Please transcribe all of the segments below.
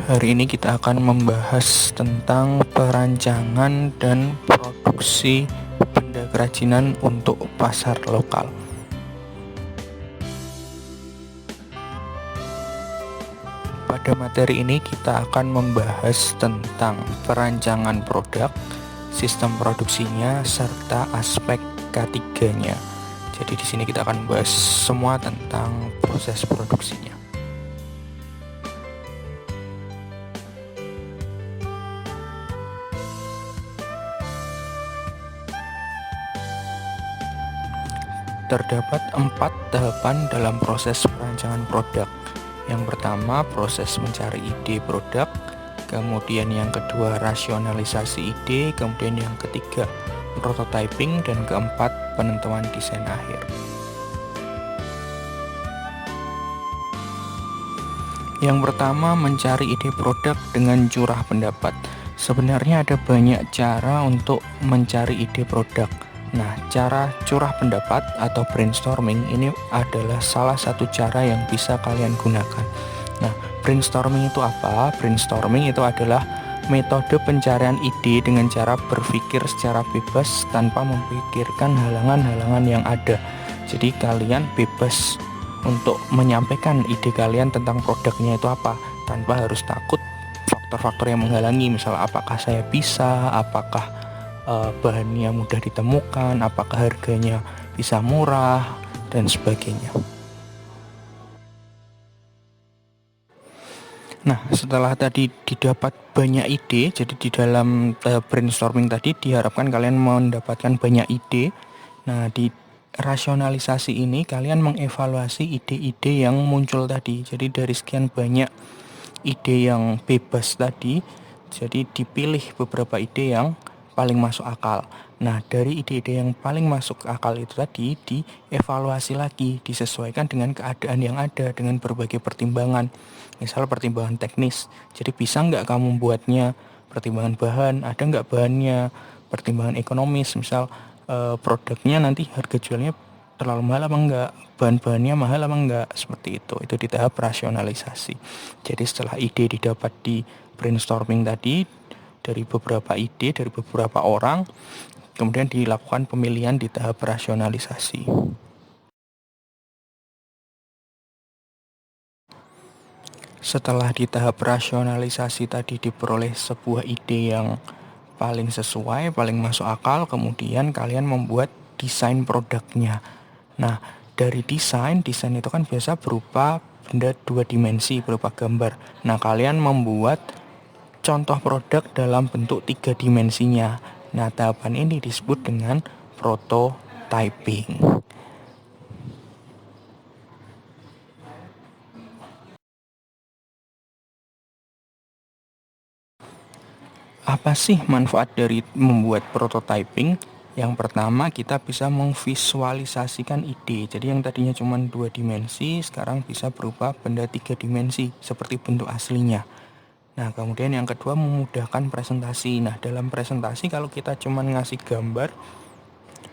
Hari ini kita akan membahas tentang perancangan dan produksi benda kerajinan untuk pasar lokal. Pada materi ini kita akan membahas tentang perancangan produk, sistem produksinya, serta aspek K3-nya. Jadi di sini kita akan membahas semua tentang proses produksinya. Terdapat 4 tahapan dalam proses perancangan produk. Yang pertama, proses mencari ide produk, kemudian yang kedua, rasionalisasi ide, kemudian yang ketiga, prototyping, dan keempat, penentuan desain akhir. Yang pertama, mencari ide produk dengan curah pendapat. Sebenarnya ada banyak cara untuk mencari ide produk. Nah, cara curah pendapat atau brainstorming ini adalah salah satu cara yang bisa kalian gunakan. Nah, brainstorming itu apa? Brainstorming itu adalah metode pencarian ide dengan cara berpikir secara bebas tanpa memikirkan halangan-halangan yang ada. Jadi kalian bebas untuk menyampaikan ide kalian tentang produknya itu apa, tanpa harus takut faktor-faktor yang menghalangi, misalnya apakah saya bisa, apakah bahannya mudah ditemukan, apakah harganya bisa murah, dan sebagainya. Nah, setelah tadi didapat banyak ide, jadi di dalam brainstorming tadi diharapkan kalian mendapatkan banyak ide. Nah, di rasionalisasi ini kalian mengevaluasi ide-ide yang muncul tadi. Jadi dari sekian banyak ide yang bebas tadi, jadi dipilih beberapa ide yang paling masuk akal. Nah, dari ide-ide yang paling masuk akal itu tadi dievaluasi lagi, disesuaikan dengan keadaan yang ada, dengan berbagai pertimbangan. Misal pertimbangan teknis, jadi bisa nggak kamu buatnya, pertimbangan bahan, ada nggak bahannya, pertimbangan ekonomis, misal produknya nanti harga jualnya terlalu mahal apa enggak, bahan-bahannya mahal apa enggak, seperti itu di tahap rasionalisasi. Jadi setelah ide didapat di brainstorming tadi, dari beberapa ide, dari beberapa orang, kemudian dilakukan pemilihan di tahap rasionalisasi. Setelah di tahap rasionalisasi tadi diperoleh sebuah ide yang paling sesuai, paling masuk akal, kemudian kalian membuat desain produknya. Nah, dari desain itu kan biasa berupa benda 2 dimensi, berupa gambar. Nah, kalian membuat contoh produk dalam bentuk 3 dimensinya. Nah, tahapan ini disebut dengan prototyping. Apa sih manfaat dari membuat prototyping? Yang pertama, kita bisa memvisualisasikan ide. Jadi yang tadinya cuma 2 dimensi, sekarang bisa berupa benda 3 dimensi, seperti bentuk aslinya. Nah, kemudian yang kedua, memudahkan presentasi. Nah, dalam presentasi kalau kita cuma ngasih gambar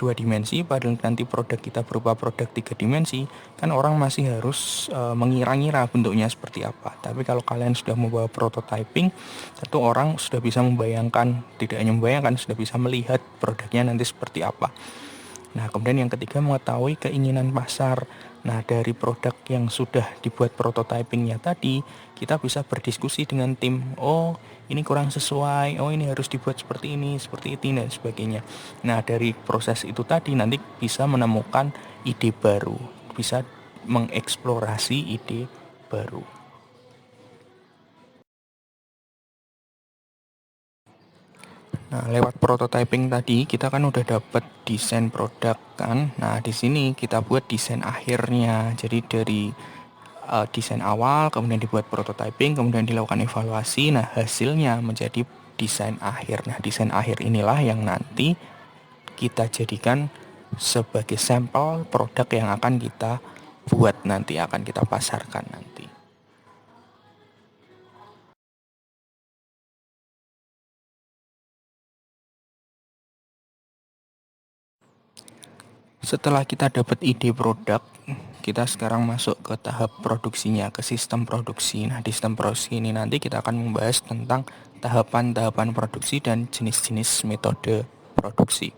2 dimensi, padahal nanti produk kita berupa produk 3 dimensi, kan orang masih harus mengira-ngira bentuknya seperti apa. Tapi kalau kalian sudah membawa prototyping, tentu orang sudah bisa membayangkan, tidak hanya membayangkan, sudah bisa melihat produknya nanti seperti apa. Nah, kemudian yang ketiga, mengetahui keinginan pasar. Nah, dari produk yang sudah dibuat prototypingnya tadi, kita bisa berdiskusi dengan tim. Oh, ini kurang sesuai. Oh, ini harus dibuat seperti ini, dan sebagainya. Nah, dari proses itu tadi nanti bisa menemukan ide baru, bisa mengeksplorasi ide baru. Nah, lewat prototyping tadi kita kan udah dapat desain produk kan. Nah, di sini kita buat desain akhirnya. Jadi dari desain awal, kemudian dibuat prototyping, kemudian dilakukan evaluasi. Nah, hasilnya menjadi desain akhir. Nah, desain akhir inilah yang nanti kita jadikan sebagai sampel produk yang akan kita buat nanti, akan kita pasarkan nanti. Setelah kita dapat ide produk, kita sekarang masuk ke tahap produksinya, ke sistem produksi. Nah, di sistem produksi ini nanti kita akan membahas tentang tahapan-tahapan produksi dan jenis-jenis metode produksi.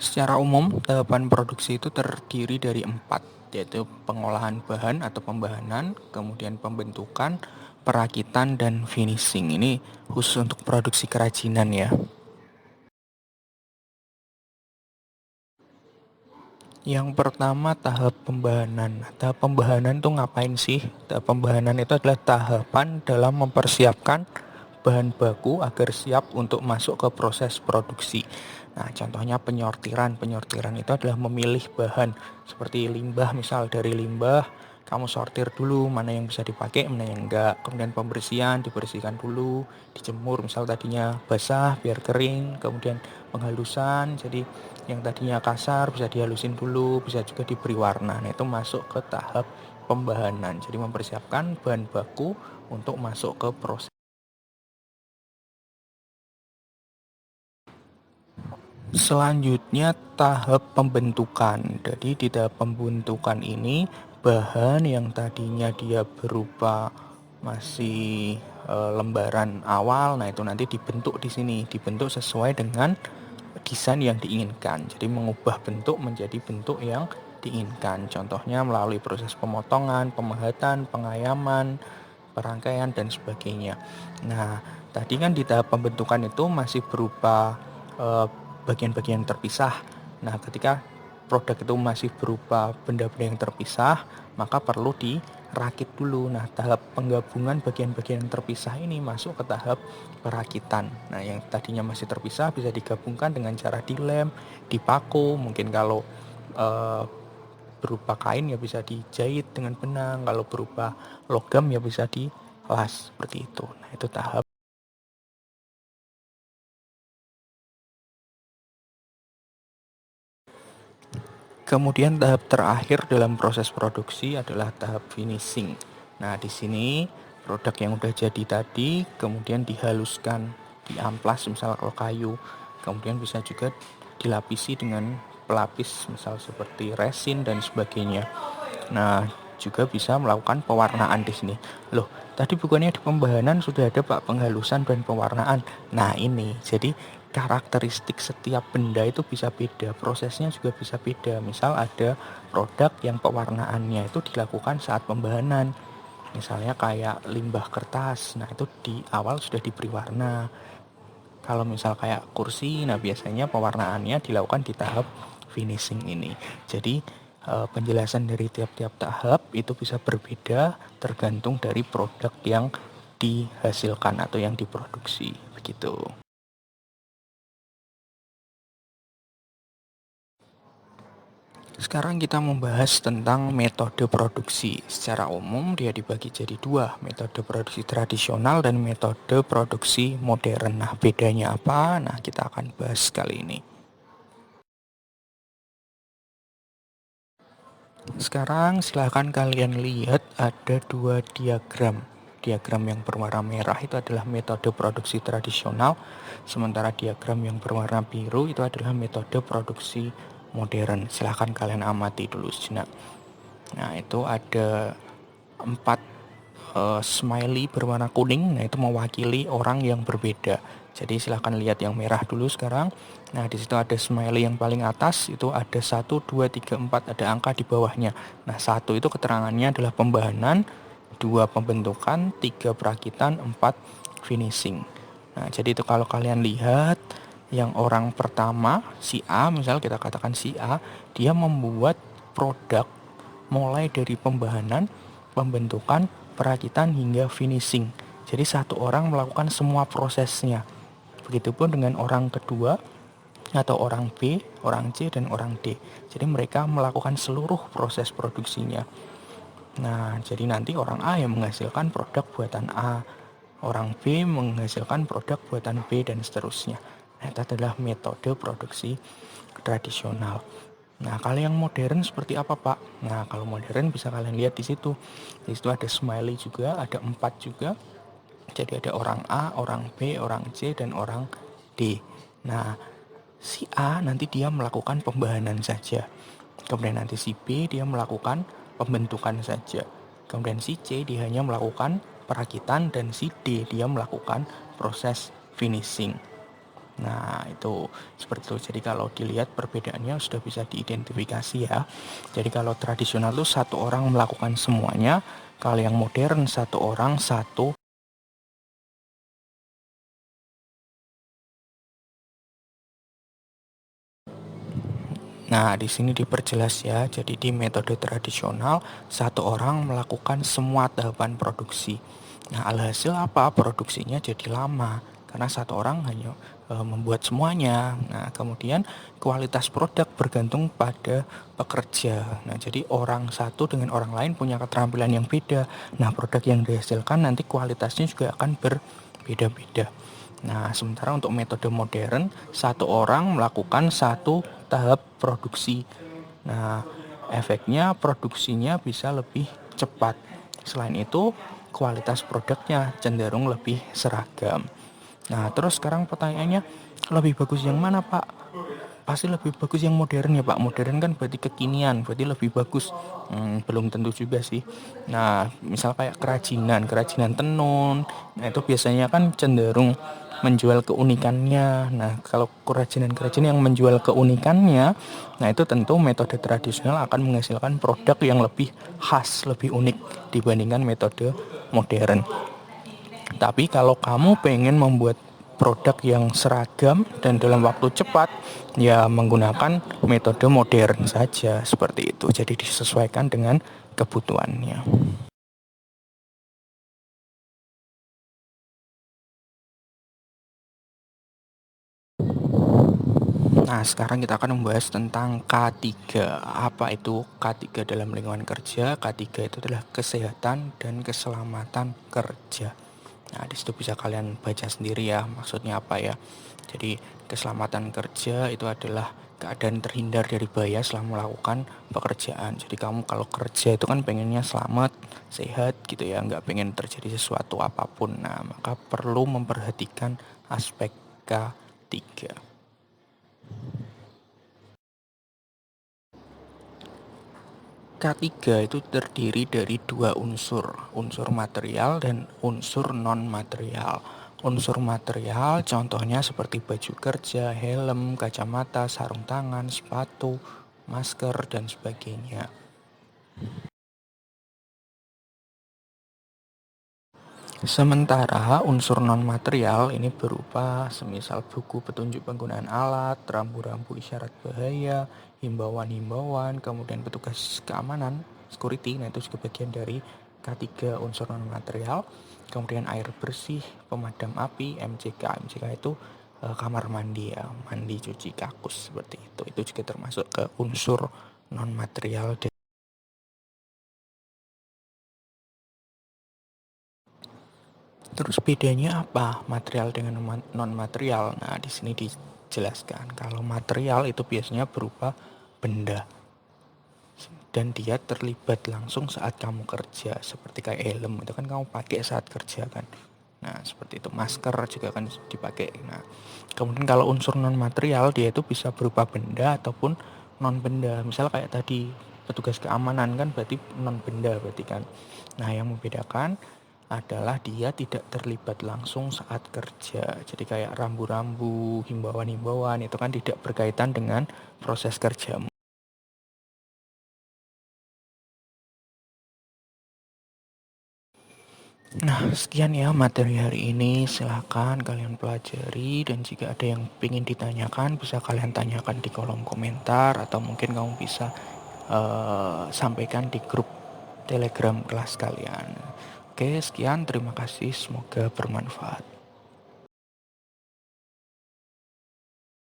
Secara umum, tahapan produksi itu terdiri dari 4, yaitu pengolahan bahan atau pembahanan, kemudian pembentukan, perakitan, dan finishing. Ini khusus untuk produksi kerajinan ya. Yang pertama tahap pembahanan. Tahap pembahanan itu ngapain sih? Tahap pembahanan itu adalah tahapan dalam mempersiapkan bahan baku agar siap untuk masuk ke proses produksi. Nah, contohnya penyortiran. Penyortiran itu adalah memilih bahan seperti limbah, misal dari limbah kamu sortir dulu mana yang bisa dipakai, mana yang enggak. Kemudian pembersihan, dibersihkan dulu, dijemur, misal tadinya basah biar kering. Kemudian penghalusan, jadi yang tadinya kasar bisa dihalusin dulu, bisa juga diberi warna. Nah, itu masuk ke tahap pembahanan. Jadi mempersiapkan bahan baku untuk masuk ke proses. Selanjutnya tahap pembentukan. Jadi di tahap pembentukan ini bahan yang tadinya dia berupa masih lembaran awal, nah itu nanti dibentuk di sini, dibentuk sesuai dengan desain yang diinginkan. Jadi mengubah bentuk menjadi bentuk yang diinginkan. Contohnya melalui proses pemotongan, pemahatan, pengayaman, perangkaian dan sebagainya. Nah, tadi kan di tahap pembentukan itu masih berupa bagian-bagian terpisah. Nah, ketika produk itu masih berupa benda-benda yang terpisah, maka perlu dirakit dulu. Nah, tahap penggabungan bagian-bagian yang terpisah ini masuk ke tahap perakitan. Nah, yang tadinya masih terpisah bisa digabungkan dengan cara dilem, dipaku. Mungkin kalau berupa kain ya bisa dijahit dengan benang, kalau berupa logam ya bisa dilas seperti itu. Nah, itu tahap. Kemudian tahap terakhir dalam proses produksi adalah tahap finishing. Nah, di sini produk yang udah jadi tadi kemudian dihaluskan, diamplas misal kalau kayu. Kemudian bisa juga dilapisi dengan pelapis misal seperti resin dan sebagainya. Nah, juga bisa melakukan pewarnaan di sini. Loh, tadi bukannya di pembahanan sudah ada Pak penghalusan dan pewarnaan. Nah, ini jadi karakteristik setiap benda itu bisa beda, prosesnya juga bisa beda. Misal ada produk yang pewarnaannya itu dilakukan saat pembahanan. Misalnya kayak limbah kertas. Nah, itu di awal sudah diberi warna. Kalau misal kayak kursi, nah biasanya pewarnaannya dilakukan di tahap finishing ini. Jadi penjelasan dari tiap-tiap tahap itu bisa berbeda tergantung dari produk yang dihasilkan atau yang diproduksi. Begitu. Sekarang kita membahas tentang metode produksi. Secara umum dia dibagi jadi dua, metode produksi tradisional dan metode produksi modern. Nah, bedanya apa? Nah, kita akan bahas kali ini. Sekarang silahkan kalian lihat ada dua diagram. Diagram yang berwarna merah itu adalah metode produksi tradisional, sementara diagram yang berwarna biru itu adalah metode produksi modern. Silahkan kalian amati dulu sejenak. Nah, itu ada 4 smiley berwarna kuning. Nah, itu mewakili orang yang berbeda. Jadi silahkan lihat yang merah dulu sekarang. Nah, di situ ada smiley yang paling atas, itu ada 1, 2, 3, 4, ada angka di bawahnya. Nah, 1 itu keterangannya adalah pembahanan, 2 pembentukan, 3 perakitan, 4 finishing. Nah, jadi itu kalau kalian lihat yang orang pertama, si A, misal kita katakan si A, dia membuat produk mulai dari pembahanan, pembentukan, perakitan hingga finishing. Jadi satu orang melakukan semua prosesnya. Begitupun dengan orang kedua atau orang B, orang C, dan orang D. Jadi mereka melakukan seluruh proses produksinya. Nah, jadi nanti orang A yang menghasilkan produk buatan A, orang B menghasilkan produk buatan B, dan seterusnya. Nah, itu adalah metode produksi tradisional. Nah, kalau yang modern seperti apa, Pak? Nah, kalau modern bisa kalian lihat di situ. Di situ ada smiley juga, ada 4 juga. Jadi ada orang A, orang B, orang C, dan orang D. Nah, Si A nanti dia melakukan pembahanan saja. Kemudian nanti si B dia melakukan pembentukan saja. Kemudian si C dia hanya melakukan perakitan dan si D dia melakukan proses finishing. Nah, itu seperti itu. Jadi kalau dilihat perbedaannya sudah bisa diidentifikasi ya. Jadi kalau tradisional itu satu orang melakukan semuanya, kalau yang modern satu orang satu. Nah, di sini diperjelas ya. Jadi di metode tradisional, satu orang melakukan semua tahapan produksi. Nah, alhasil apa? Produksinya jadi lama karena satu orang hanya membuat semuanya. Nah, kemudian kualitas produk bergantung pada pekerja. Nah, jadi orang satu dengan orang lain punya keterampilan yang beda. Nah, produk yang dihasilkan nanti kualitasnya juga akan berbeda-beda. Nah, sementara untuk metode modern, satu orang melakukan satu tahap produksi. Nah, efeknya produksinya bisa lebih cepat. Selain itu, kualitas produknya cenderung lebih seragam. Nah, terus sekarang pertanyaannya, lebih bagus yang mana, Pak? Pasti lebih bagus yang modern ya Pak. Modern kan berarti kekinian, berarti lebih bagus. Belum tentu juga sih. Nah, misal kayak kerajinan tenun, nah itu biasanya kan cenderung menjual keunikannya. Nah, kalau kerajinan yang menjual keunikannya, nah itu tentu metode tradisional akan menghasilkan produk yang lebih khas, lebih unik dibandingkan metode modern. Tapi kalau kamu pengen membuat produk yang seragam dan dalam waktu cepat, ya menggunakan metode modern saja seperti itu. Jadi disesuaikan dengan kebutuhannya. Nah, sekarang kita akan membahas tentang K3. Apa itu K3 dalam lingkungan kerja? K3 itu adalah kesehatan dan keselamatan kerja. Nah, di situ bisa kalian baca sendiri ya, maksudnya apa ya. Jadi, keselamatan kerja itu adalah keadaan terhindar dari bahaya selama melakukan pekerjaan. Jadi, kamu kalau kerja itu kan pengennya selamat, sehat gitu ya, nggak pengen terjadi sesuatu apapun. Nah, maka perlu memperhatikan aspek K3. K3 itu terdiri dari dua unsur material dan unsur non-material. Unsur material contohnya seperti baju kerja, helm, kacamata, sarung tangan, sepatu, masker, dan sebagainya. Sementara unsur non-material ini berupa semisal buku petunjuk penggunaan alat, rambu-rambu isyarat bahaya, himbauan-himbauan, kemudian petugas keamanan, security, nah itu juga bagian dari K3 unsur non-material. Kemudian air bersih, pemadam api, MCK. MCK itu kamar mandi ya, mandi cuci kakus seperti itu. Itu juga termasuk ke unsur non-material. Terus bedanya apa material dengan non material? Nah, di sini dijelaskan kalau material itu biasanya berupa benda dan dia terlibat langsung saat kamu kerja, seperti kayak helm itu kan kamu pakai saat kerja kan. Nah, seperti itu. Masker juga kan dipakai. Nah, kemudian kalau unsur non material dia itu bisa berupa benda ataupun non benda. Misal kayak tadi petugas keamanan kan berarti non benda berarti kan. Nah, yang membedakan adalah dia tidak terlibat langsung saat kerja. Jadi kayak rambu-rambu, himbauan-himbauan itu kan tidak berkaitan dengan proses kerjamu. Nah, sekian ya materi hari ini. Silahkan kalian pelajari dan jika ada yang ingin ditanyakan bisa kalian tanyakan di kolom komentar atau mungkin kamu bisa sampaikan di grup Telegram kelas kalian. Oke, sekian. Terima kasih. Semoga bermanfaat.